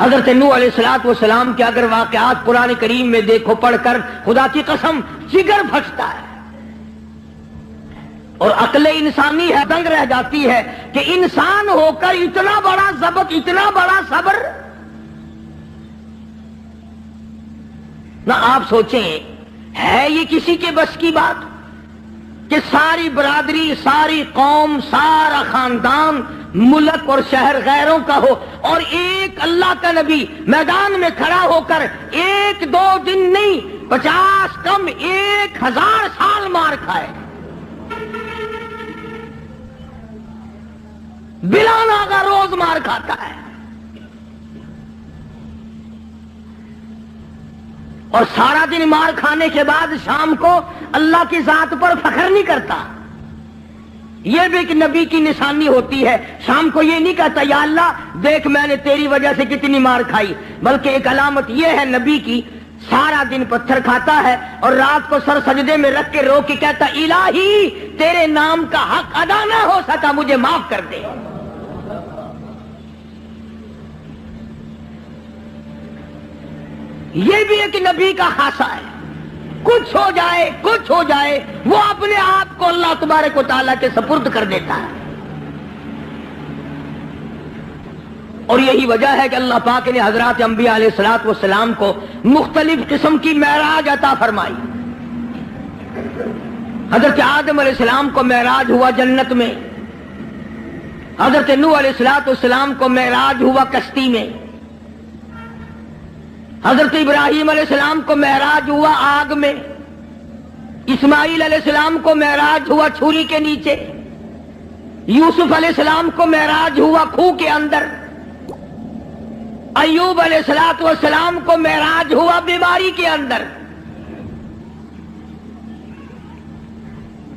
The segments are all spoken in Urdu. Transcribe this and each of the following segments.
حضرت نوح علیہ السلام کے اگر واقعات قرآن کریم میں دیکھو پڑھ کر خدا کی قسم جگر پھٹتا ہے، اور عقل انسانی ہے دنگ رہ جاتی ہے کہ انسان ہو کر اتنا بڑا ضبط، اتنا بڑا صبر۔ نہ آپ سوچیں ہے یہ کسی کے بس کی بات کہ ساری برادری، ساری قوم، سارا خاندان، ملک اور شہر غیروں کا ہو، اور ایک اللہ کا نبی میدان میں کھڑا ہو کر ایک دو دن نہیں 50 کم 1000 سال مار کھائے، بلا ناغہ روز مار کھاتا ہے، اور سارا دن مار کھانے کے بعد شام کو اللہ کی ذات پر فخر نہیں کرتا۔ یہ بھی ایک نبی کی نشانی ہوتی ہے، شام کو یہ نہیں کہتا یا اللہ دیکھ میں نے تیری وجہ سے کتنی مار کھائی، بلکہ ایک علامت یہ ہے نبی کی، سارا دن پتھر کھاتا ہے اور رات کو سر سجدے میں رکھ کے رو کے کہتا الہی تیرے نام کا حق ادا نہ ہو سکا، مجھے معاف کر دے۔ یہ بھی ایک نبی کا خاصہ ہے، کچھ ہو جائے وہ اپنے آپ کو اللہ تبارک و تعالیٰ کے سپرد کر دیتا ہے۔ اور یہی وجہ ہے کہ اللہ پاک نے حضرات انبیاء علیہ السلام کو مختلف قسم کی معراج عطا فرمائی۔ حضرت آدم علیہ السلام کو معراج ہوا جنت میں، حضرت نوح علیہ السلام کو معراج ہوا کشتی میں، حضرت ابراہیم علیہ السلام کو معراج ہوا آگ میں، اسماعیل علیہ السلام کو معراج ہوا چھری کے نیچے، یوسف علیہ السلام کو معراج ہوا کھو کے اندر، ایوب علیہ السلام کو معراج ہوا بیماری کے اندر۔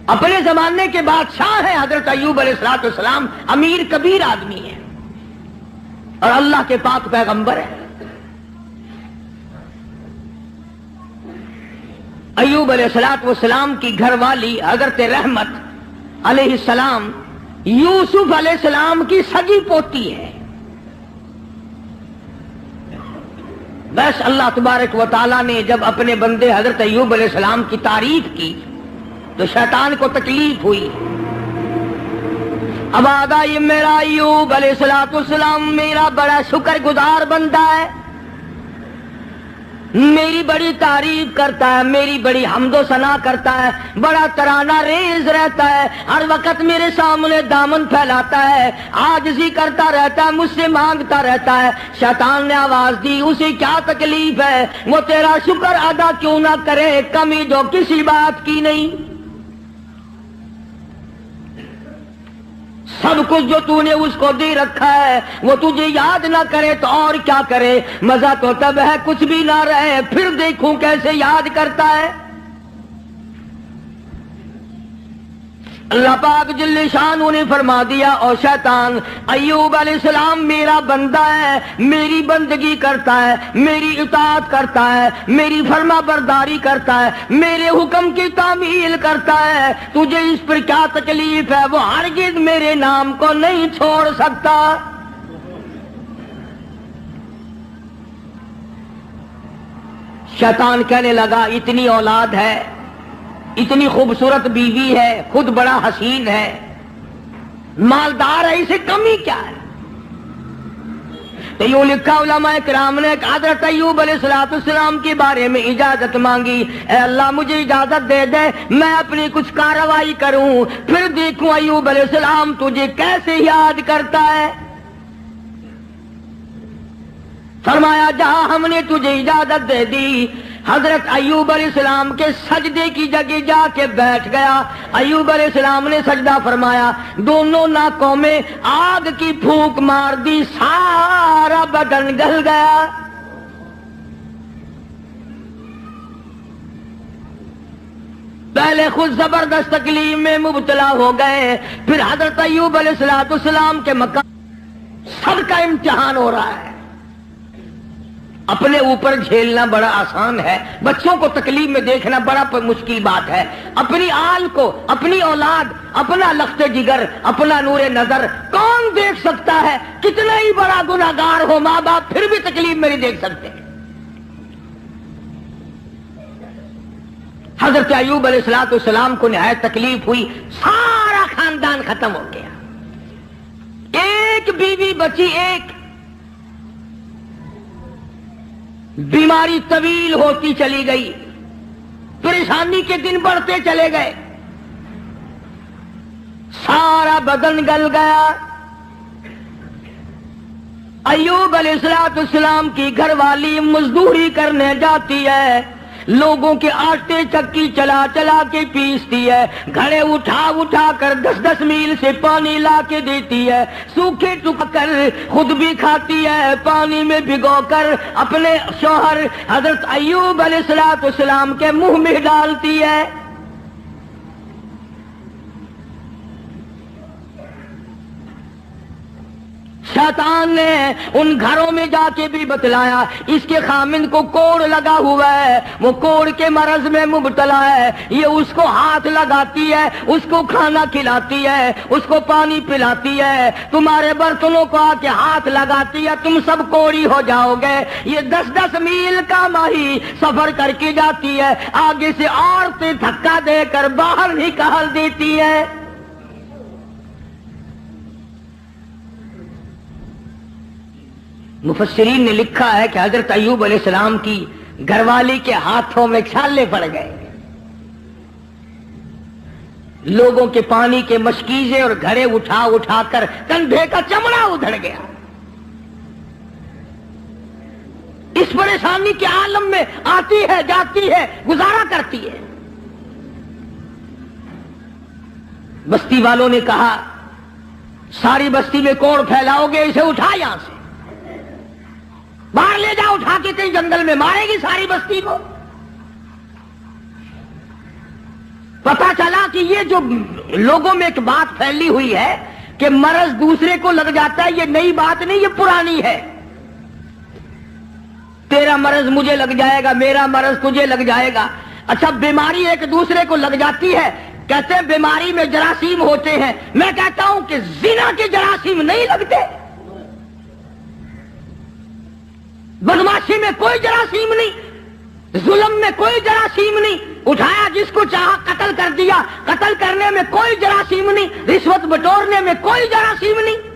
اپنے زمانے کے بادشاہ ہیں حضرت ایوب علیہ السلام، امیر کبیر آدمی ہے اور اللہ کے پاک پیغمبر ہے۔ ایوب علیہ السلام کی گھر والی حضرت رحمت علیہ السلام یوسف علیہ السلام کی سگی پوتی ہے۔ بس اللہ تبارک و تعالیٰ نے جب اپنے بندے حضرت ایوب علیہ السلام کی تعریف کی تو شیطان کو تکلیف ہوئی۔ اب آگا یہ میرا ایوب علیہ السلام میرا بڑا شکر گزار بندہ ہے، میری بڑی تعریف کرتا ہے، میری بڑی حمد و ثنا کرتا ہے، بڑا ترانہ ریز رہتا ہے، ہر وقت میرے سامنے دامن پھیلاتا ہے، عاجزی کرتا رہتا ہے، مجھ سے مانگتا رہتا ہے۔ شیطان نے آواز دی اسے کیا تکلیف ہے، وہ تیرا شکر ادا کیوں نہ کرے، کمی جو کسی بات کی نہیں، سب کچھ جو تو نے اس کو دے رکھا ہے وہ تجھے یاد نہ کرے تو اور کیا کرے، مزہ تو تب ہے کچھ بھی نہ رہے، پھر دیکھوں کیسے یاد کرتا ہے۔ اللہ پاک جل شانہ نے فرما دیا او شیطان ایوب علیہ السلام میرا بندہ ہے، میری بندگی کرتا ہے، میری اطاعت کرتا ہے، میری فرما برداری کرتا ہے، میرے حکم کی تعمیل کرتا ہے، تجھے اس پر کیا تکلیف ہے، وہ ہرگز میرے نام کو نہیں چھوڑ سکتا۔ شیطان کہنے لگا اتنی اولاد ہے، اتنی خوبصورت بیوی ہے، خود بڑا حسین ہے، مالدار ہے، اسے کمی کیا ہے؟ تو یوں لکھا علماء کرام نے کہ حضرت ایوب علیہ السلام کے بارے میں اجازت مانگی، اے اللہ مجھے اجازت دے دے میں اپنی کچھ کارروائی کروں، پھر دیکھوں ایوب علیہ السلام تجھے کیسے یاد کرتا ہے۔ فرمایا جہاں ہم نے تجھے اجازت دے دی، حضرت ایوب علیہ السلام کے سجدے کی جگہ جا کے بیٹھ گیا۔ ایوب علیہ السلام نے سجدہ فرمایا، دونوں ناکوں میں آگ کی پھونک مار دی، سارا بدن گل گیا۔ پہلے خود زبردست تکلیف میں مبتلا ہو گئے، پھر حضرت ایوب علیہ السلام کے مقام سب کا امتحان ہو رہا ہے۔ اپنے اوپر جھیلنا بڑا آسان ہے، بچوں کو تکلیف میں دیکھنا بڑا مشکل بات ہے، اپنی آل کو، اپنی اولاد، اپنا لخت جگر، اپنا نور نظر کون دیکھ سکتا ہے؟ کتنا ہی بڑا گناہگار ہو ماں باپ پھر بھی تکلیف میری دیکھ سکتے ہیں۔ حضرت ایوب علیہ السلام کو نہایت تکلیف ہوئی، سارا خاندان ختم ہو گیا، ایک بیوی بچی، ایک بیماری طویل ہوتی چلی گئی، پریشانی کے دن بڑھتے چلے گئے، سارا بدن گل گیا۔ ایوب علیہ السلام کی گھر والی مزدوری کرنے جاتی ہے، لوگوں کے آٹے چکی چلا چلا کے پیستی ہے، گھڑے اٹھا اٹھا کر 10-10 میل سے پانی لا کے دیتی ہے، سوکھے ٹک کر خود بھی کھاتی ہے، پانی میں بھگو کر اپنے شوہر حضرت ایوب علیہ السلام کے منہ میں ڈالتی ہے۔ شیطان نے ان گھروں میں جا کے بھی بتلایا اس کے خامند کو کوڑ لگا ہوا ہے، وہ کوڑ کے مرض میں مبتلا ہے، یہ اس کو ہاتھ لگاتی ہے، اس کو کھانا کھلاتی ہے، اس کو پانی پلاتی ہے، تمہارے برتنوں کو آ کے ہاتھ لگاتی ہے، تم سب کوڑی ہو جاؤ گے۔ یہ 10-10 میل کا ماہی سفر کر کے جاتی ہے، آگے سے عورتیں دھکا دے کر باہر نکال دیتی ہے۔ مفسرین نے لکھا ہے کہ حضرت ایوب علیہ السلام کی گھر والی کے ہاتھوں میں چھالے پڑ گئے، لوگوں کے پانی کے مشکیزے اور گھڑے اٹھا اٹھا کر کندھے کا چمڑا ادھڑ گیا۔ اس پریشانی کے عالم میں آتی ہے، جاتی ہے، گزارا کرتی ہے۔ بستی والوں نے کہا ساری بستی میں کوڑ پھیلاؤ گے، اسے اٹھا یہاں سے باہر لے جاؤ، اٹھا کے کہیں جنگل میں مارے گی ساری بستی کو۔ پتا چلا کہ یہ جو لوگوں میں ایک بات پھیلی ہوئی ہے کہ مرض دوسرے کو لگ جاتا ہے، یہ نئی بات نہیں، یہ پرانی ہے۔ تیرا مرض مجھے لگ جائے گا، میرا مرض تجھے لگ جائے گا۔ اچھا بیماری ایک دوسرے کو لگ جاتی ہے، کہتے ہیں بیماری میں جراثیم ہوتے ہیں، میں کہتا ہوں کہ زنا کے جراثیم نہیں لگتے، بدماشی میں کوئی جراثیم نہیں، ظلم میں کوئی جراثیم نہیں، اٹھایا جس کو چاہا قتل کر دیا، قتل کرنے میں کوئی جراثیم نہیں، رشوت بٹورنے میں کوئی جراثیم نہیں۔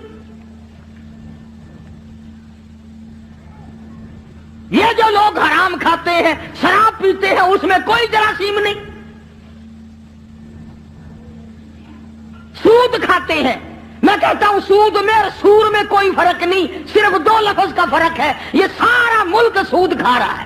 یہ جو لوگ حرام کھاتے ہیں، شراب پیتے ہیں، اس میں کوئی جراثیم نہیں۔ سود کھاتے ہیں، میں کہتا ہوں سود میں اور سور میں کوئی فرق نہیں، صرف 2 لفظ کا فرق ہے، یہ سارا ملک سود کھا رہا ہے۔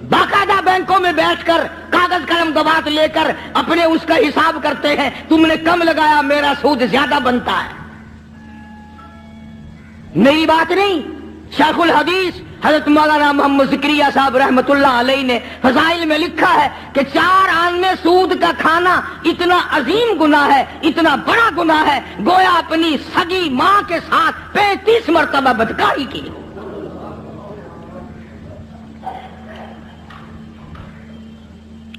باقاعدہ بینکوں میں بیٹھ کر کاغذ قلم دوات لے کر اپنے اس کا حساب کرتے ہیں، تم نے کم لگایا، میرا سود زیادہ بنتا ہے۔ نئی بات نہیں۔ شیخ الحدیث حضرت مولانا محمد ذکریہ صاحب رحمت اللہ علیہ نے فضائل میں لکھا ہے کہ 4 آنے سود کا کھانا اتنا عظیم گناہ ہے، اتنا بڑا گناہ ہے، گویا اپنی سگی ماں کے ساتھ 35 مرتبہ بدکاری کی۔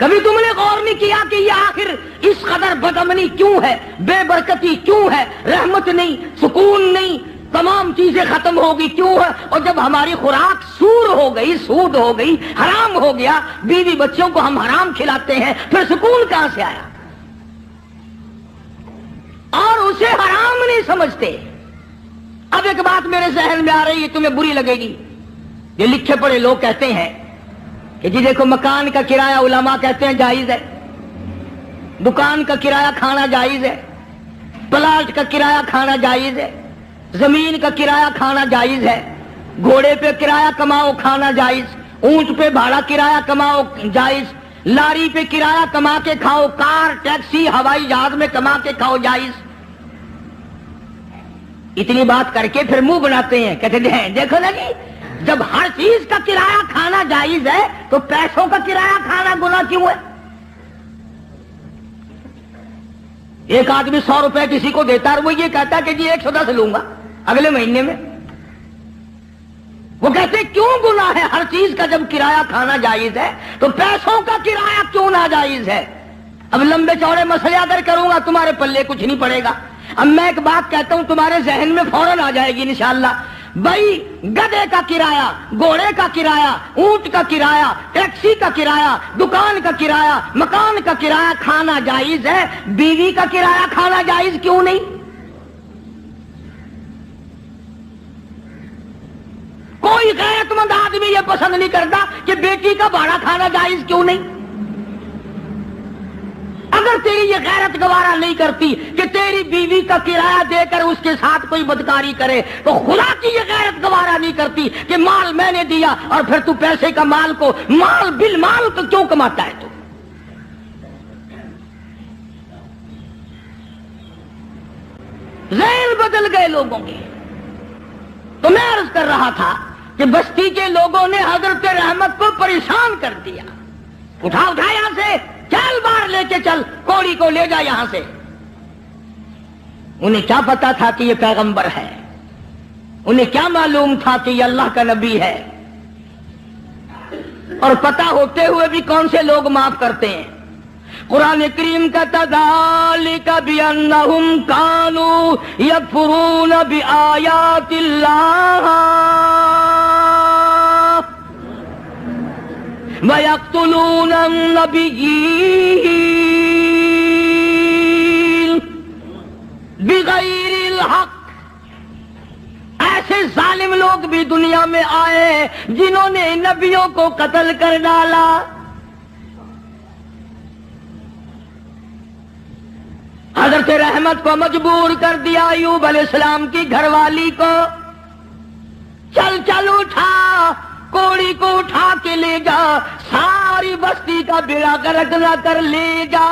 کبھی تم نے غور نہیں کیا کہ یہ آخر اس قدر بدامنی کیوں ہے، بے برکتی کیوں ہے، رحمت نہیں، سکون نہیں، تمام چیزیں ختم ہوگی کیوں ہے؟ اور جب ہماری خوراک سور ہو گئی، سود ہو گئی، حرام ہو گیا، بیوی بچوں کو ہم حرام کھلاتے ہیں، پھر سکون کہاں سے آیا؟ اور اسے حرام نہیں سمجھتے۔ اب ایک بات میرے ذہن میں آ رہی ہے، تمہیں بری لگے گی۔ یہ لکھے پڑھے لوگ کہتے ہیں کہ جی دیکھو مکان کا کرایہ علماء کہتے ہیں جائز ہے، دکان کا کرایہ کھانا جائز ہے، پلاٹ کا کرایہ کھانا جائز ہے، زمین کا کرایہ کھانا جائز ہے، گھوڑے پہ کرایہ کماؤ کھانا جائز، اونٹ پہ بھاڑا کرایہ کماؤ جائز، لاری پہ کرایہ کما کے کھاؤ، کار، ٹیکسی، ہوائی جہاز میں کما کے کھاؤ جائز۔ اتنی بات کر کے پھر منہ بناتے ہیں، کہتے ہیں دیکھو نا جی، جب ہر چیز کا کرایہ کھانا جائز ہے تو پیسوں کا کرایہ کھانا گناہ کیوں ہے؟ ایک آدمی 100 روپے کسی کو دیتا ہے، وہ یہ کہتا ہے کہ جی 110 لوں گا اگلے مہینے میں۔ وہ کہتے کیوں گناہ ہے؟ ہر چیز کا جب کرایہ کھانا جائز ہے تو پیسوں کا کرایہ کیوں ناجائز ہے؟ اب لمبے چوڑے مسئلے اگر کروں گا تمہارے پلے کچھ نہیں پڑے گا. اب میں ایک بات کہتا ہوں تمہارے ذہن میں فوراً آ جائے گی انشاءاللہ. بھائی گدھے کا کرایہ، گھوڑے کا کرایہ، اونٹ کا کرایہ، ٹیکسی کا کرایہ، دکان کا کرایہ، مکان کا کرایہ کھانا جائز ہے، بیوی کا کرایہ کھانا جائز کیوں نہیں؟ کوئی غیرت مند آدمی یہ پسند نہیں کرتا کہ بیٹی کا بھاڑا کھانا جائز کیوں نہیں؟ اگر تیری یہ غیرت گوارا نہیں کرتی کہ تیری بیوی کا کرایہ دے کر اس کے ساتھ کوئی بدکاری کرے، تو خدا کی یہ غیرت گوارا نہیں کرتی کہ مال میں نے دیا اور پھر تو پیسے کا مال کو مال بالمال کو کیوں کماتا ہے؟ تو ذہن بدل گئے لوگوں کے. تو میں عرض کر رہا تھا کہ بستی کے لوگوں نے حضرت رحمت کو پریشان کر دیا. اٹھا یہاں سے، چل باہر لے کے چل، کوڑی کو لے جا یہاں سے. انہیں کیا پتا تھا کہ یہ پیغمبر ہے؟ انہیں کیا معلوم تھا کہ یہ اللہ کا نبی ہے؟ اور پتا ہوتے ہوئے بھی کون سے لوگ معاف کرتے ہیں؟ قرآن کریم کا ذالک بأنہم کانوا یکفرون بآیات اللہ وَيَقْتُلُونَ النَّبِيِّينَ بِغَيْرِ الْحَقِّ. ایسے ظالم لوگ بھی دنیا میں آئے جنہوں نے نبیوں کو قتل کر ڈالا. حضرت رحمت کو مجبور کر دیا ایوب علیہ السلام کی گھر والی کو، چل چل اٹھا، کوڑی کو اٹھا کے لے جا، ساری بستی کا بیڑا غرق نہ کر لے جا.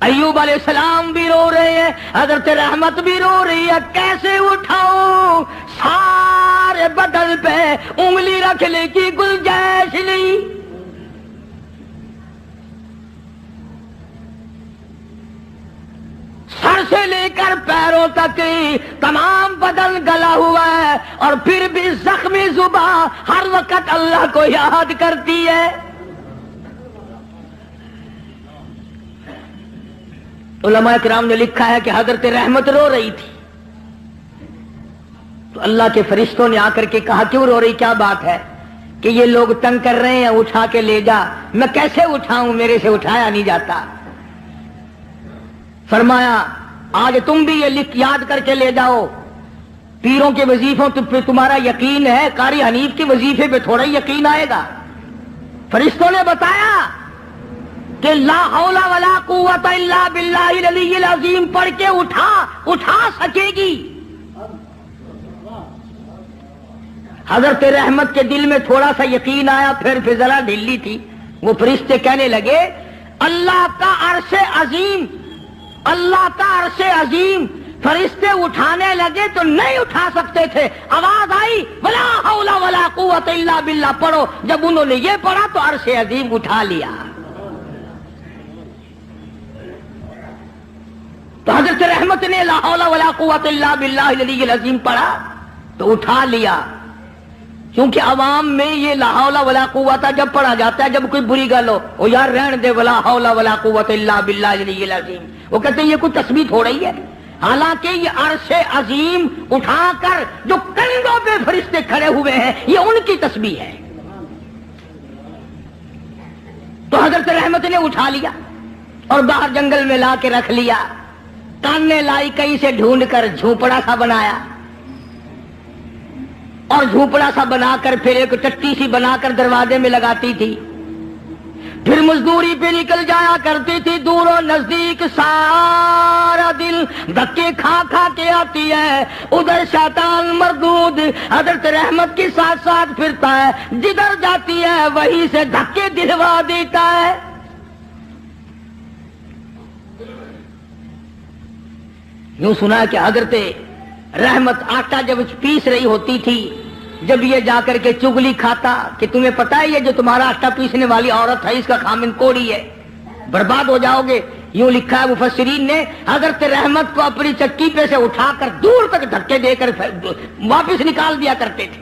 ایوب علیہ السلام بھی رو رہے ہیں، حضرت رحمت بھی رو رہی ہے. کیسے اٹھاؤں؟ سارے بدن پہ انگلی رکھنے کی گنجائش نہیں. سر سے لے کر پیروں تک تمام بدن گلا ہوا ہے، اور پھر بھی زخمی زباں ہر وقت اللہ کو یاد کرتی ہے. علماء کرام نے لکھا ہے کہ حضرت رحمت رو رہی تھی تو اللہ کے فرشتوں نے آ کر کے کہا کیوں رو رہی، کیا بات ہے؟ کہ یہ لوگ تنگ کر رہے ہیں، اٹھا کے لے جا. میں کیسے اٹھاؤں، میرے سے اٹھایا نہیں جاتا. فرمایا آج تم بھی یہ لکھ یاد کر کے لے جاؤ، پیروں کے وظیفوں پہ تمہارا یقین ہے، قاری حنیف کے وظیفے پہ تھوڑا یقین آئے گا. فرشتوں نے بتایا کہ لا حول ولا قوت الا باللہ العلی العظیم پڑھ کے اٹھا سکے گی. حضرت رحمت کے دل میں تھوڑا سا یقین آیا، پھر ذرا ڈھیلی تھی. وہ فرشتے کہنے لگے اللہ کا عرش عظیم، اللہ کا عرش عظیم. فرشتے اٹھانے لگے تو نہیں اٹھا سکتے تھے. آواز آئی ولا حول ولا قوت الا باللہ پڑھو. جب انہوں نے یہ پڑھا تو عرش عظیم اٹھا لیا. تو حضرت رحمت نے لا حول ولا قوت الا باللہ العلی العظیم پڑھا تو اٹھا لیا. کیونکہ عوام میں یہ لا حول ولا قوت جب پڑھا جاتا ہے جب کوئی بری گل ہو، وہ یار رہن دے ولا حول ولا قوت الا باللہ العلی العظیم، وہ کہتے ہیں یہ کوئی تسبیح ہو رہی ہے. حالانکہ یہ عرش عظیم اٹھا کر جو کندھوں پہ فرشتے کھڑے ہوئے ہیں یہ ان کی تسبیح ہے. تو حضرت رحمت نے اٹھا لیا اور باہر جنگل میں لا کے رکھ لیا. کاننے لائی کہیں سے ڈھونڈ کر جھونپڑا سا بنایا، اور جھونپڑا سا بنا کر پھر ایک ٹٹی سی بنا کر دروازے میں لگاتی تھی. پھر مزدوری پہ نکل جایا کرتی تھی دور و نزدیک. سارا دل دھکے کھا کھا کے آتی ہے. ادھر شیطان مردود حضرت رحمت کے ساتھ ساتھ پھرتا ہے، جدھر جاتی ہے وہیں سے دھکے دلوا دیتا ہے. یوں سنا کہ حضرت رحمت آٹا جب پیس رہی ہوتی تھی، جب یہ جا کر کے چگلی کھاتا کہ تمہیں پتا ہے یہ جو تمہارا آٹا پیسنے والی عورت ہے اس کا خامن کوڑی ہے، برباد ہو جاؤ گے. یوں لکھا ہے مفسرین نے حضرت رحمت کو اپنی چکی پہ سے اٹھا کر دور تک دھکے دے کر واپس نکال دیا کرتے تھے.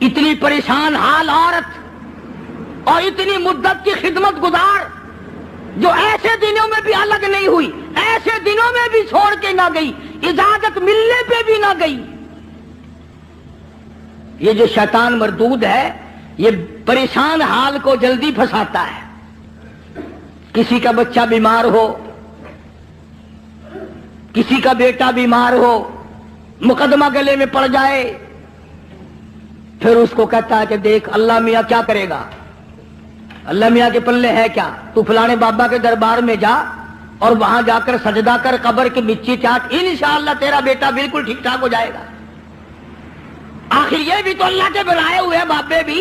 اتنی پریشان حال عورت اور اتنی مدت کی خدمت گزار جو ایسے دنوں میں بھی الگ نہیں ہوئی، ایسے دنوں میں بھی چھوڑ کے نہ گئی، اجازت ملنے پہ بھی نہ گئی. یہ جو شیطان مردود ہے یہ پریشان حال کو جلدی پھنساتا ہے. کسی کا بچہ بیمار ہو، کسی کا بیٹا بیمار ہو، مقدمہ گلے میں پڑ جائے، پھر اس کو کہتا ہے کہ دیکھ اللہ میاں کیا کرے گا، اللہ میاں کے پلے ہے کیا، تو فلانے بابا کے دربار میں جا اور وہاں جا کر سجدہ کر، قبر کی مچی چاٹ، انشاءاللہ تیرا بیٹا بالکل ٹھیک ٹھاک ہو جائے گا. آخر یہ بھی تو اللہ کے بنائے ہوئے ہیں بابے بھی،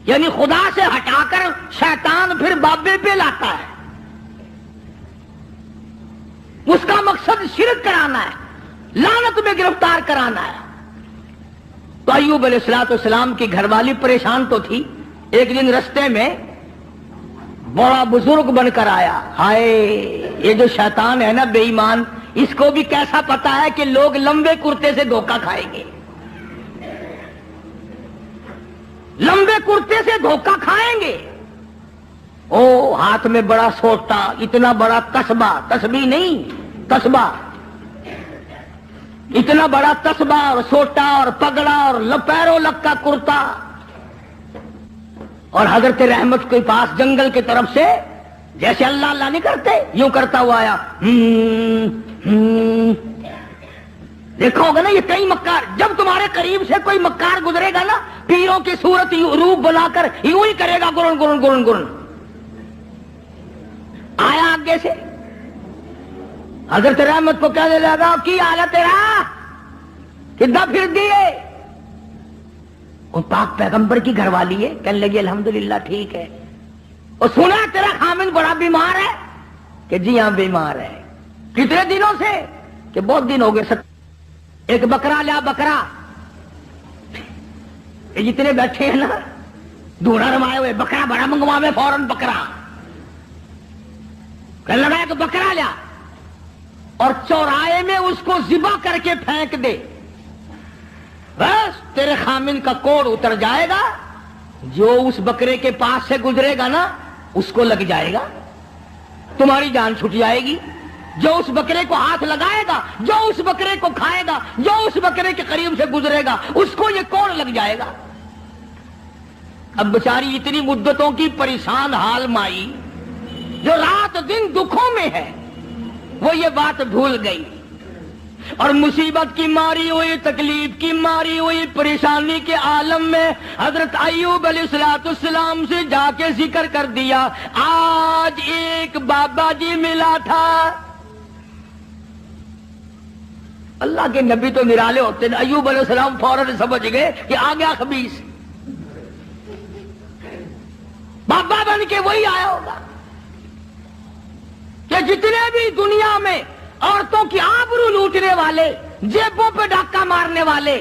یعنی خدا سے ہٹا کر شیطان پھر بابے پہ لاتا ہے. اس کا مقصد شرک کرانا ہے، لعنت میں گرفتار کرانا ہے. تو ایوب علیہ السلام کی گھر والی پریشان تو تھی. ایک دن رستے میں بڑا بزرگ بن کر آیا. ہائے یہ جو شیطان ہے نا بے ایمان، اس کو بھی کیسا پتا ہے کہ لوگ لمبے کرتے سے دھوکہ کھائیں گے، لمبے کرتے سے دھوکہ کھائیں گے. او ہاتھ میں بڑا سوٹا، اتنا بڑا تسبہ، تسبیح نہیں تسبہ، اتنا بڑا تسبہ اور سوٹا اور پگڑا اور پیروں لگ کا کرتا، اور حضرت رحمت کے پاس جنگل کی طرف سے جیسے اللہ اللہ نہیں کرتے یوں کرتا ہوا آیا. دیکھا ہوگا نا یہ کئی مکار، جب تمہارے قریب سے کوئی مکار گزرے گا نا پیروں کی صورت روپ بنا کر یوں ہی کرے گا، گرن گرن گرن گرن. آیا آگے سے حضرت رحمت کو کہنے لگا کی حال ہے تیرا، کدھر پھر دیے؟ وہ پاک پیغمبر کی گھر والی ہے، کہنے لگی الحمدللہ ٹھیک ہے. اور سنا تیرا خامن بڑا بیمار ہے؟ کہ جی ہاں بیمار ہے. کتنے دنوں سے؟ کہ بہت دن ہو گئے. ایک بکرا لیا، بکرا یہ جتنے بیٹھے ہیں نا دھونا رمائے ہوئے، بکرا بڑا منگواوے فوراً بکرا. کہنے لگا کہ بکرا لیا اور چوراہے میں اس کو ذبح کر کے پھینک دے، بس تیرے خامن کا کوڑ اتر جائے گا. جو اس بکرے کے پاس سے گزرے گا نا اس کو لگ جائے گا، تمہاری جان چھٹ جائے گی. جو اس بکرے کو ہاتھ لگائے گا، جو اس بکرے کو کھائے گا، جو اس بکرے کے قریب سے گزرے گا اس کو یہ کوڑ لگ جائے گا. اب بیچاری اتنی مدتوں کی پریشان حال مائی جو رات دن دکھوں میں ہے، وہ یہ بات بھول گئی اور مصیبت کی ماری ہوئی، تکلیف کی ماری ہوئی، پریشانی کے عالم میں حضرت ایوب علیہ السلام سے جا کے ذکر کر دیا. آج ایک بابا جی ملا تھا. اللہ کے نبی تو نرالے ہوتے ہیں. ایوب علیہ السلام فوراً سمجھ گئے کہ آ گیا خبیث، بابا بن کے وہی آیا ہوگا. کہ جتنے بھی دنیا میں عورتوں کی آبرو لوٹنے والے، جیبوں پہ ڈاکہ مارنے والے،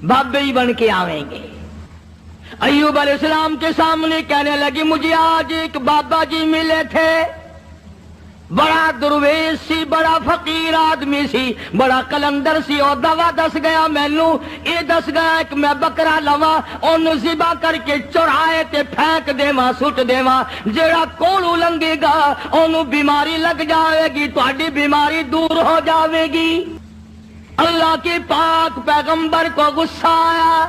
بابے ہی بن کے آویں گے. ایوب علیہ السلام کے سامنے کہنے لگی مجھے آج ایک بابا جی ملے تھے، بڑا درویش سی، بڑا فقیر آدمی سی، بڑا کلندر سی، اور دوا دس گیا مینو، یہ دس گیا کہ میں بکرا لوا انہوں ذبح کر کے چوراہے تے پھینک دیواں، سٹ دیواں، جیڑا کوڑ لنگے گا انہوں بیماری لگ جاوے گی، تہاڈی بیماری دور ہو جاوے گی. اللہ کے پاک پیغمبر کو غصہ آیا.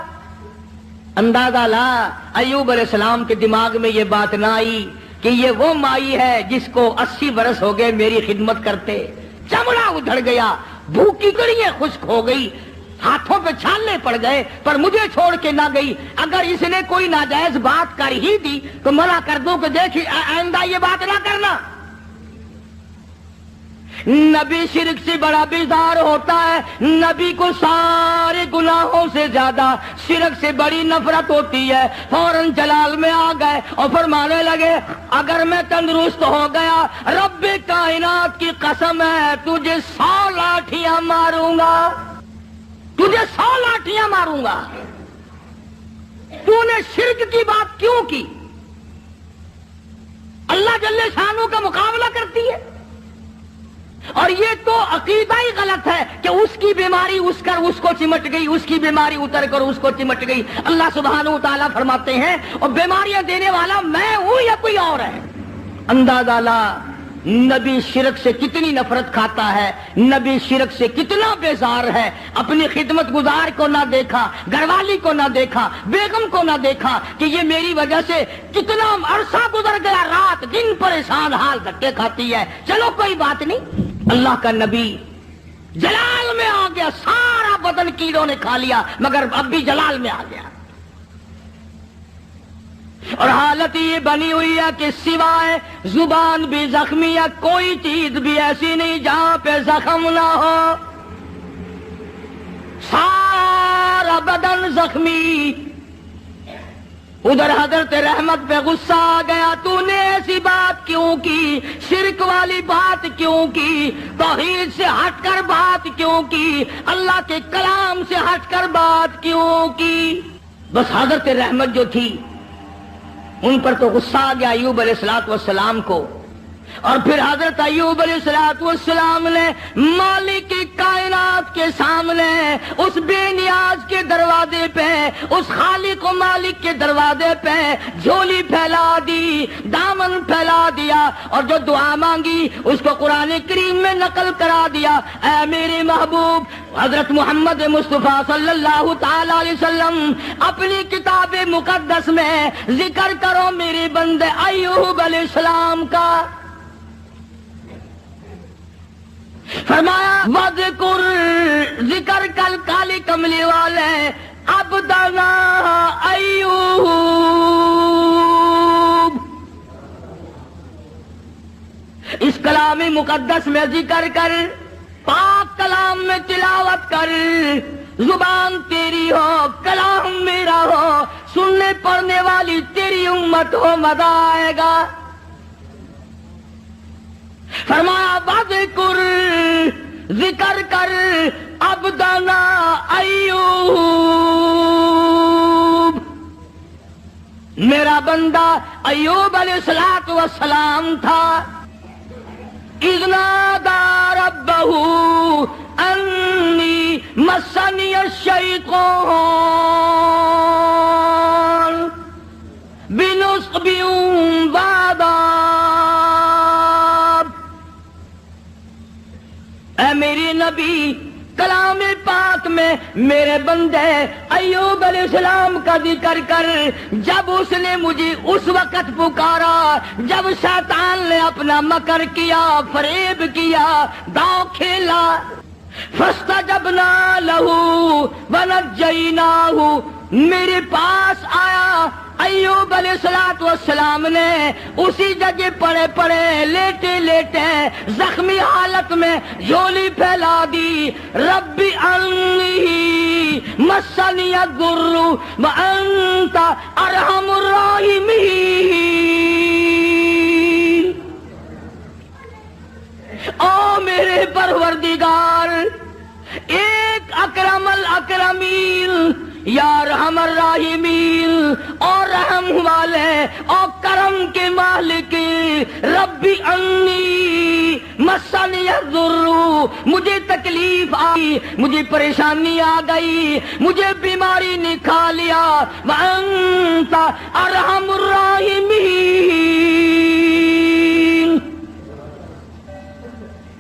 اندازہ لا ایوب علیہ السلام کے دماغ میں یہ بات نہ آئی کہ یہ وہ مائی ہے جس کو 80 برس ہو گئے میری خدمت کرتے، چمڑا ادھڑ گیا، بھوکی کڑیاں خشک ہو گئی، ہاتھوں پہ چھالے پڑ گئے، پر مجھے چھوڑ کے نہ گئی. اگر اس نے کوئی ناجائز بات کر ہی دی تو منع کر دو کہ دیکھ آئندہ یہ بات نہ کرنا. نبی شرک سے بڑا بیزار ہوتا ہے، نبی کو سارے گناہوں سے زیادہ شرک سے بڑی نفرت ہوتی ہے. فوراً جلال میں آ گئے اور فرمانے لگے اگر میں تندرست ہو گیا رب کائنات کی قسم ہے تجھے 100 لاٹھیاں ماروں گا، تجھے 100 لاٹھیاں ماروں گا. تو نے شرک کی بات کیوں کی؟ اللہ جل شانہ کا مقابلہ کرتی ہے. اور یہ تو عقیدہ ہی غلط ہے کہ اس کی بیماری اس کو چمٹ گئی، اس کی بیماری اتر کر اس کو چمٹ گئی۔ اللہ سبحانہ و تعالیٰ فرماتے ہیں اور بیماریاں دینے والا میں ہوں یا کوئی اور ہے؟ اندازہ لا نبی شرک سے کتنی نفرت کھاتا ہے، نبی شرک سے کتنا بیزار ہے، اپنی خدمت گزار کو نہ دیکھا، گھر والی کو نہ دیکھا، بیگم کو نہ دیکھا کہ یہ میری وجہ سے کتنا عرصہ گزر گیا، رات دن پریشان حال دھکے کھاتی ہے، چلو کوئی بات نہیں۔ اللہ کا نبی جلال میں آ گیا، سارا بدن کیڑوں نے کھا لیا مگر اب بھی جلال میں آ گیا، اور حالت یہ بنی ہوئی ہے کہ سوائے زبان بھی زخمی ہے، کوئی چیز بھی ایسی نہیں جہاں پہ زخم نہ ہو، سارا بدن زخمی۔ ادھر حضرت رحمت پہ غصہ آ گیا، تو نے ایسی بات کیوں کی، شرک والی بات کیوں کی، توحید سے ہٹ کر بات کیوں کی، اللہ کے کلام سے ہٹ کر بات کیوں کی؟ بس حضرت رحمت جو تھی ان پر تو غصہ آ گیا ایوب علیہ السلام کو، اور پھر حضرت ایوب علیہ السلام نے مالک کائنات کے سامنے اس بے نیاز کے دروازے پہ، اس خالق و مالک کے دروازے پہ جھولی پھیلا دی، دامن پھیلا دیا، اور جو دعا مانگی اس کو قرآن کریم میں نقل کرا دیا۔ اے میرے محبوب حضرت محمد مصطفیٰ صلی اللہ تعالی علیہ وسلم اپنی کتاب مقدس میں ذکر کرو میرے بندے ایوب علیہ السلام کا۔ فرمایا وذکر، ذکر کل کالی کملی والے عبدنا ایوب، اس کلام مقدس میں ذکر کر، پاک کلام میں تلاوت کر، زبان تیری ہو، کلام میرا ہو، سننے پڑھنے والی تیری امت ہو، مزہ آئے گا۔ فرمایا وذکر، ذکر کر عبدنا ایوب، میرا بندہ ایوب علیہ السلام تھا، اذ نادى ربه انی مسنی الشیطان بنصب وعذاب۔ اے میری نبی کلام پاک میں میرے بندے ایوب علیہ السلام کا ذکر کر، جب اس نے مجھے اس وقت پکارا جب شیطان نے اپنا مکر کیا، فریب کیا، داؤ کھیلا، فاستجبنا لہ ونجیناہ، میرے پاس آیا ایوب علیہ السلام نے اسی جگہ پڑے پڑے لیٹے لیٹے زخمی حالت میں جھولی پھیلا دی، ربی انی مسنی الضر وانت ارحم الراحمین، او میرے پروردگار، ایک اکرم الاکرمین، یا رحم الراحمین، اور رحم والے اور کرم کے مالک، ربی انی مسنی الضر، مجھے تکلیف آئی، مجھے پریشانی آ گئی، مجھے بیماری نے کھا لیا، وانت ارحم الراحمین،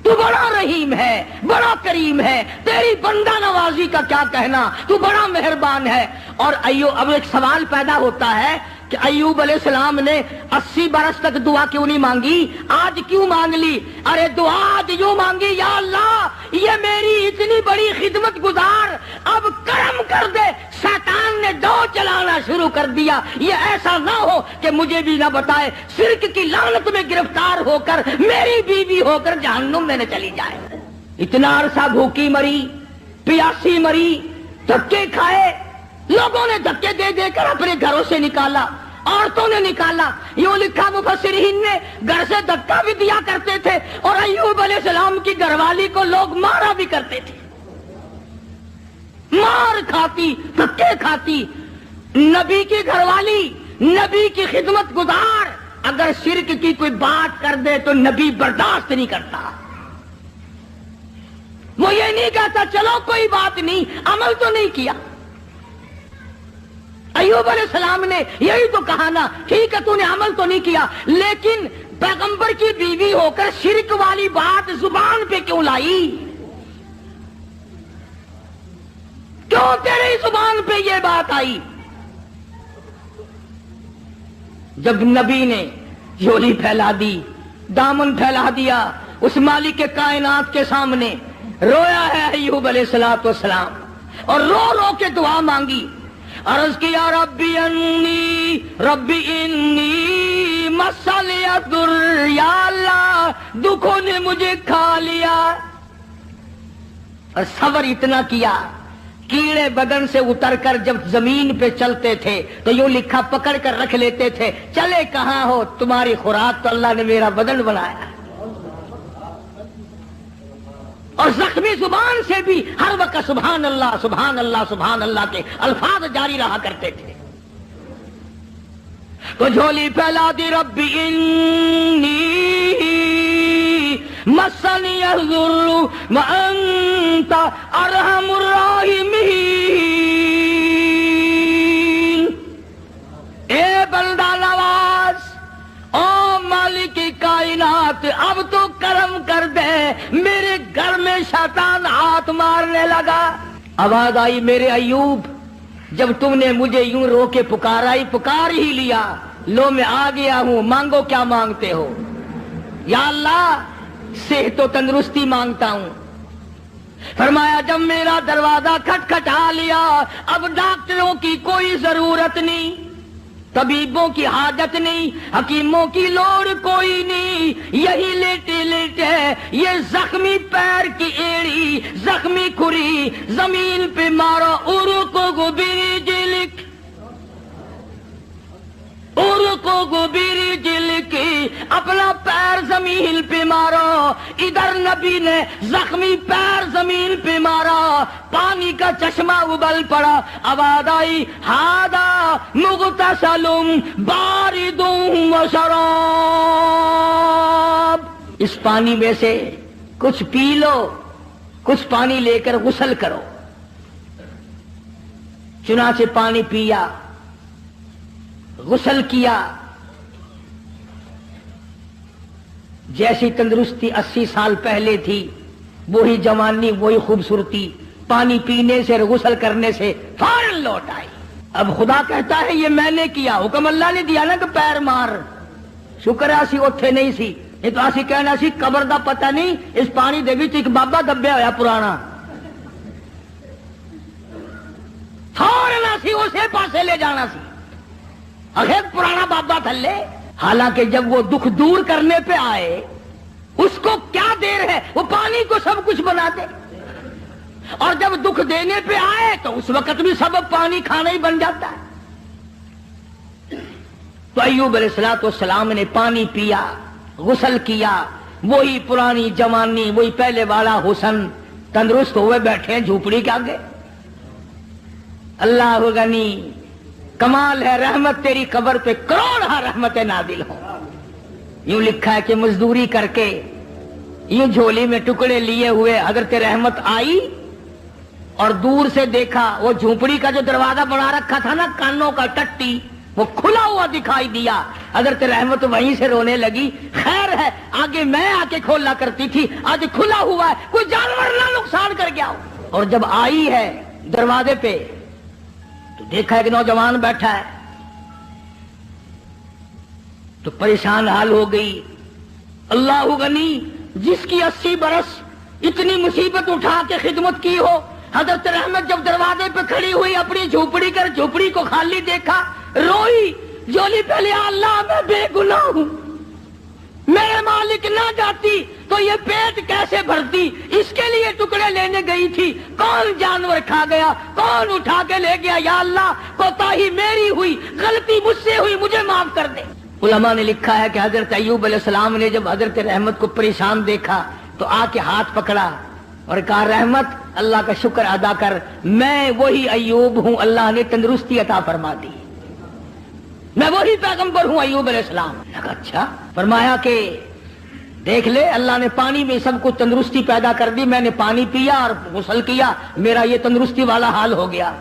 تو بڑا رحیم ہے، بڑا کریم ہے، تیری بندہ نوازی کا کیا کہنا، تو بڑا مہربان ہے۔ اور اب ایک سوال پیدا ہوتا ہے کہ ایوب علیہ السلام نے 80 برس تک دعا کیوں نہیں مانگی، آج کیوں مانگ لی؟ ارے دعا آج یوں مانگی، یا اللہ یہ میری اتنی بڑی خدمت گزار اب کرم کر دے، شیطان نے دو چلانا شروع کر دیا، یہ ایسا نہ ہو کہ مجھے بھی نہ بتائے، شرک کی لعنت میں گرفتار ہو کر میری بیوی ہو کر جہنم میں نہ چلی جائے۔ اتنا عرصہ بھوکی مری، پیاسی مری، دھکے کھائے، لوگوں نے دھکے دے دے کر اپنے گھروں سے نکالا، عورتوں نے نکالا، یوں لکھا مفسرین نے گھر سے دھکا بھی دیا کرتے تھے، اور ایوب علیہ السلام کی گھر والی کو لوگ مارا بھی کرتے تھے، مار کھاتی، دھکے کھاتی۔ نبی کی گھر والی، نبی کی خدمت گزار اگر شرک کی کوئی بات کر دے تو نبی برداشت نہیں کرتا، وہ یہ نہیں کہتا چلو کوئی بات نہیں، عمل تو نہیں کیا۔ ایوب علیہ السلام نے یہی تو کہا نا، ٹھیک ہے تو نے عمل تو نہیں کیا، لیکن پیغمبر کی بیوی ہو کر شرک والی بات زبان پہ کیوں لائی؟ کیوں تیری زبان پہ یہ بات آئی؟ جب نبی نے جھولی پھیلا دی، دامن پھیلا دیا اس مالک کے کائنات کے سامنے، رویا ہے ایوب علیہ السلام اور رو رو کے دعا مانگی، عرض کیا ربی انی مسنی الضر، یا اللہ دکھوں نے مجھے کھا لیا، اور صبر اتنا کیا کیڑے بدن سے اتر کر جب زمین پہ چلتے تھے تو یوں لکھا پکڑ کر رکھ لیتے تھے، چلے کہاں ہو تمہاری خوراک تو اللہ نے میرا بدن بنایا، اور زخمی زبان سے بھی ہر وقت سبحان اللہ سبحان اللہ سبحان اللہ کے الفاظ جاری رہا کرتے تھے۔ تو جھولی پھیلا دی، ربی انی مسنی الضر وانت ارحم الراحمین، اے بندہ نواز، او مالک کائنات اب تو کرم کر دے، میرے گھر میں شیطان ہاتھ مارنے لگا۔ آواز آئی، میرے ایوب جب تم نے مجھے یوں رو کے پکارا ہی پکار ہی لیا، لو میں آ گیا ہوں، مانگو کیا مانگتے ہو؟ یا اللہ صحت و تندرستی مانگتا ہوں۔ فرمایا جب میرا دروازہ کھٹکھٹا لیا، اب ڈاکٹروں کی کوئی ضرورت نہیں، طبیبوں کی حاجت نہیں، حکیموں کی لوڑ کوئی نہیں، یہی لیٹے لیٹے یہ زخمی پیر کی ایڑی، زخمی کھری زمین پہ مارو، ارقو برجلک، ارقو برجلک، اپنا پیر زمین پہ مارو۔ ادھر نبی نے زخمی پیر زمین پہ مارا، پانی کا چشمہ ابل پڑا، آواز آئی ہاذا مغتسل بارد و شراب، اس پانی میں سے کچھ پی لو، کچھ پانی لے کر غسل کرو۔ چنانچہ پانی پیا، غسل کیا، جیسی تندرستی 80 سال پہلے تھی وہی جوانی وہی خوبصورتی، پانی پینے سے غسل کرنے سے فوراً لوٹ آئی۔ اب خدا کہتا ہے یہ میں نے کیا، حکم اللہ نے دیا نا کہ پیر مار، شکر ہے اسی اوتھے نہیں سی، یہ تو اسی کہنا سی قبر دا پتہ نہیں، اس پانی دے وچ ایک بابا دبیا ہویا پرانا، فوراً اسی اسے پاسے لے جانا سی، آخر پرانا بابا تھلے۔ حالانکہ جب وہ دکھ دور کرنے پہ آئے اس کو کیا دیر ہے، وہ پانی کو سب کچھ بنا دے، اور جب دکھ دینے پہ آئے تو اس وقت بھی سبب پانی کھانا ہی بن جاتا ہے۔ تو ایوب علیہ السلام نے پانی پیا، غسل کیا، وہی پرانی جوانی، وہی پہلے والا حسن، تندرست ہوئے بیٹھے ہیں جھوپڑی کے آگے۔ اللہ غنی، کمال ہے رحمت تیری قبر پہ کروڑ رحمت نازل ہو۔ یوں لکھا ہے کہ مزدوری کر کے یوں جھولی میں ٹکڑے لیے ہوئے حضرت رحمت آئی اور دور سے دیکھا وہ جھونپڑی کا جو دروازہ بنا رکھا تھا نا کانوں کا ٹٹی، وہ کھلا ہوا دکھائی دیا۔ حضرت رحمت وہیں سے رونے لگی، خیر ہے آگے میں آ کے کھولا کرتی تھی، آج کھلا ہوا ہے، کوئی جانور نہ نقصان کر گیا ہو۔ اور جب آئی ہے دروازے پہ تو دیکھا ایک نوجوان بیٹھا ہے، تو پریشان حال ہو گئی۔ اللہ غنی، جس کی 80 برس اتنی مصیبت اٹھا کے خدمت کی ہو، حضرت رحمت جب دروازے پہ کھڑی ہوئی اپنی جھوپڑی کر جھوپڑی کو خالی دیکھا، روئی، جھولی پہ لیا، اللہ میں بے گناہ ہوں، میرے مالک نہ جاتی تو یہ پیٹ کیسے بھرتی، اس کے لیے ٹکڑے لینے گئی تھی، کون جانور کھا گیا، کون اٹھا کے لے گیا، یا اللہ کوتاہی میری ہوئی، غلطی مجھ سے ہوئی، مجھے معاف کر دے۔ علماء نے لکھا ہے کہ حضرت ایوب علیہ السلام نے جب حضرت رحمت کو پریشان دیکھا تو آ کے ہاتھ پکڑا اور کہا رحمت اللہ کا شکر ادا کر، میں وہی ایوب ہوں، اللہ نے تندرستی عطا فرما دی، میں وہی پیغمبر ہوں ایوب علیہ السلام۔ اچھا، فرمایا کہ دیکھ لے اللہ نے پانی میں سب کو تندرستی پیدا کر دی، میں نے پانی پیا اور غسل کیا، میرا یہ تندرستی والا حال ہو گیا۔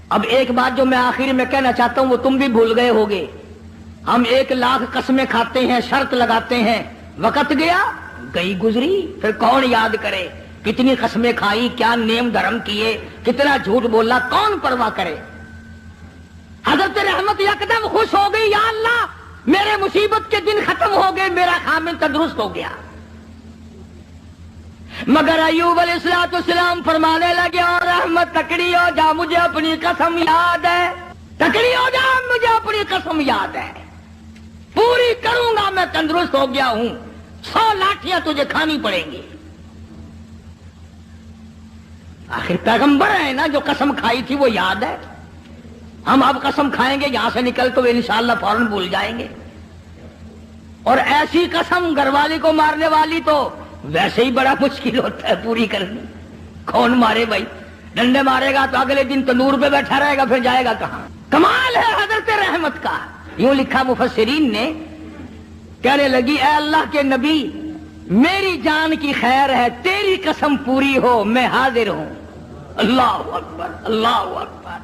اب ایک بات جو میں آخر میں کہنا چاہتا ہوں وہ تم بھی بھول گئے ہوگے، ہم 1,00,000 قسمیں کھاتے ہیں، شرط لگاتے ہیں، وقت گیا گئی گزری، پھر کون یاد کرے کتنی قسمیں کھائی، کیا نیم دھرم کیے، کتنا جھوٹ بولا، کون پرواہ کرے۔ حضرت رحمت یکدم خوش ہو گئی، یا اللہ میرے مصیبت کے دن ختم ہو گئے، میرا خامن تندرست ہو گیا۔ مگر ایوب علیہ السلام فرمانے لگے، اور رحمت تکڑی ہو جا، مجھے اپنی قسم یاد ہے، تکڑی ہو جا، مجھے اپنی قسم یاد ہے، پوری کروں گا، میں تندرست ہو گیا ہوں، 100 لاٹھیاں تجھے کھانی پڑیں گی۔ آخر پیغمبر ہے نا، جو قسم کھائی تھی وہ یاد ہے۔ ہم اب قسم کھائیں گے یہاں سے نکل تو انشاءاللہ فوراً بھول جائیں گے، اور ایسی قسم گھر والی کو مارنے والی تو ویسے ہی بڑا مشکل ہوتا ہے پوری کرنی۔ کون مارے بھائی؟ ڈنڈے مارے گا تو اگلے دن تندور پہ بیٹھا رہے گا، پھر جائے گا کہاں؟ کمال ہے حضرت رحمت کا۔ یوں لکھا مفسرین نے، کہنے لگی اے اللہ کے نبی، میری جان کی خیر ہے، تیری قسم پوری ہو، میں حاضر ہوں۔ اللہ اکبر، اللہ اکبر۔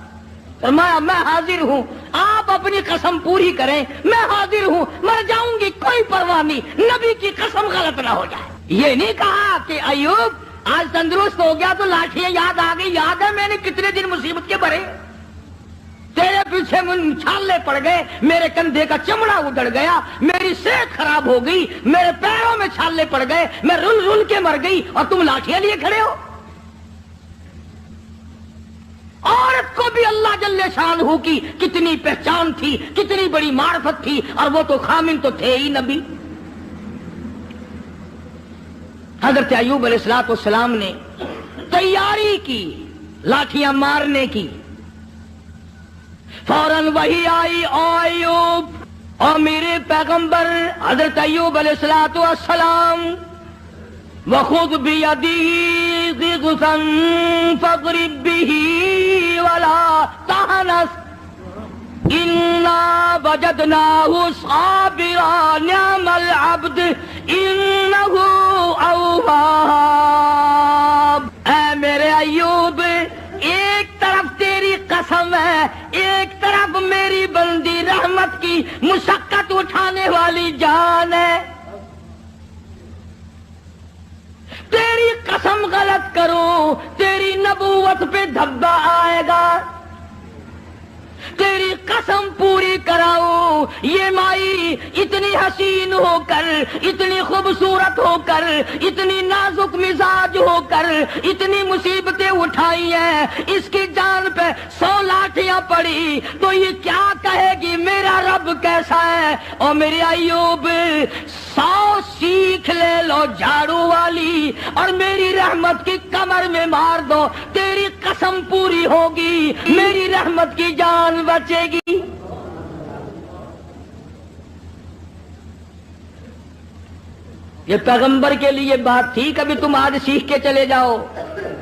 فرمایا میں حاضر ہوں، آپ اپنی قسم پوری کریں، میں حاضر ہوں، مر جاؤں گی کوئی پرواہ نہیں، نبی کی قسم غلط نہ ہو جائے۔ یہ نہیں کہا کہ ایوب آج تندرست ہو گیا تو لاٹھیاں یاد آ گئی، یاد ہے میں نے کتنے دن مصیبت کے بھرے، تیرے پیچھے چھالے پڑ گئے، میرے کندھے کا چمڑا اجڑ گیا، میری صحت خراب ہو گئی، میرے پیروں میں چھالے پڑ گئے، میں رل رل کے مر گئی، اور تم لاٹھیاں لیے کھڑے ہو۔ عورت کو بھی اللہ جل شانہ کی کتنی پہچان تھی، کتنی بڑی معرفت تھی، اور وہ تو خامن تو تھے ہی نبی۔ حضرت ایوب علیہ السلام نے تیاری کی لاٹھیاں مارنے کی، فوراً وہی آئی، او ایوب، اور میرے پیغمبر حضرت ایوب علیہ السلام، وَخُذْ بِيَدِهِ ضِغْثًا فَاضْرِب بِّهِ وَلَا تَحْنَثْ إِنَّا وَجَدْنَاهُ صَابِرًا نِعْمَ الْعَبْدُ إِنَّهُ أَوَّابٌ۔ اے میرے ایوب، ایک طرف تیری قسم ہے، ایک طرف میری بندی رحمت کی مشقت اٹھانے والی جان ہے، تیری قسم غلط کرو تیری نبوت پہ دھبا آئے گا، تیری قسم پوری کراؤ، یہ مائی اتنی حسین ہو کر، اتنی خوبصورت ہو کر، اتنی نازک مزاج ہو کر، اتنی مصیبتیں اٹھائی ہیں، اس کی جان پہ 100 لاٹھیاں پڑی تو یہ کیا کہے گی میرا رب کیسا ہے؟ اور میرے ایوب 100 سیکھ لے لو جھاڑو والی، اور میری رحمت کی کمر میں مار دو، تیری قسم پوری ہوگی، میری رحمت کی جان بچے گی۔ یہ پیغمبر کے لیے بات تھی، کبھی تم آج سیکھ کے چلے جاؤ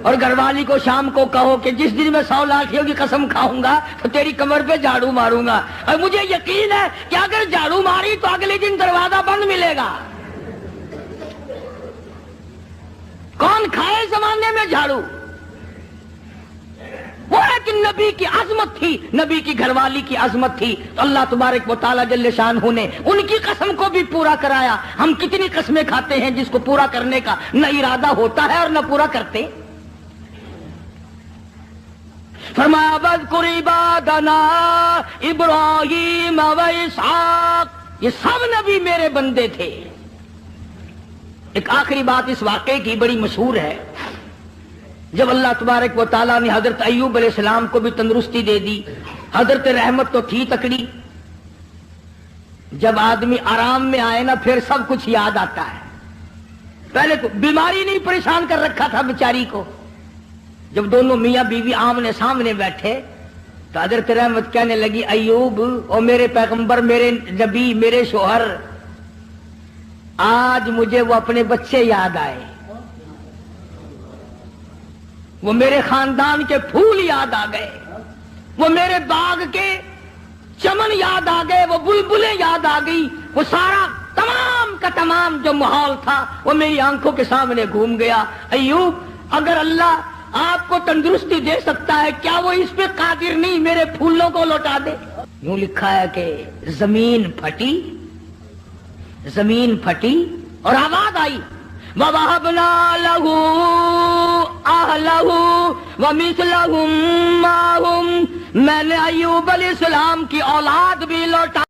اور گھر والی کو شام کو کہو کہ جس دن میں 100 لاٹھیوں کی قسم کھاؤں گا تو تیری کمر پہ جھاڑو ماروں گا، اور مجھے یقین ہے کہ اگر جھاڑو ماری تو اگلے دن دروازہ بند ملے گا۔ کون کھائے زمانے میں جھاڑو؟ وہ ہے کہ نبی کی عظمت تھی، نبی کی گھر والی کی عظمت تھی، تو اللہ تبارک و تعالیٰ جل شانہ نے ان کی قسم کو بھی پورا کرایا۔ ہم کتنی قسمیں کھاتے ہیں جس کو پورا کرنے کا نہ ارادہ ہوتا ہے اور نہ پورا کرتے۔ فرمایا وَاذْكُرْ عِبَادَنَا إِبْرَاهِيمَ وَإِسْحَاقَ، یہ سب نبی میرے بندے تھے۔ ایک آخری بات اس واقعے کی بڑی مشہور ہے، جب اللہ تبارک و تعالیٰ نے حضرت ایوب علیہ السلام کو بھی تندرستی دے دی، حضرت رحمت تو تھی تکڑی، جب آدمی آرام میں آئے نا پھر سب کچھ یاد آتا ہے۔ پہلے تو بیماری نہیں پریشان کر رکھا تھا بیچاری کو، جب دونوں میاں بیوی آمنے سامنے بیٹھے تو حضرت رحمت کہنے لگی ایوب او میرے پیغمبر، میرے نبی، میرے شوہر، آج مجھے وہ اپنے بچے یاد آئے، وہ میرے خاندان کے پھول یاد آ گئے، وہ میرے باغ کے چمن یاد آ گئے، وہ بلبلیں یاد آ گئی، وہ سارا تمام تمام جو ماحول تھا وہ میری آنکھوں کے سامنے گھوم گیا۔ ایوب، اگر اللہ آپ کو تندرستی دے سکتا ہے، کیا وہ اس پہ قادر نہیں میرے پھولوں کو لوٹا دے؟ یوں لکھا ہے کہ زمین پھٹی اور آواز آئی، وَوَهَبْنَا لَهُ أَهْلَهُ وَمِثْلَهُمْ مَعَهُمْ، میں نے ایوب علیہ السلام کی اولاد بھی لوٹا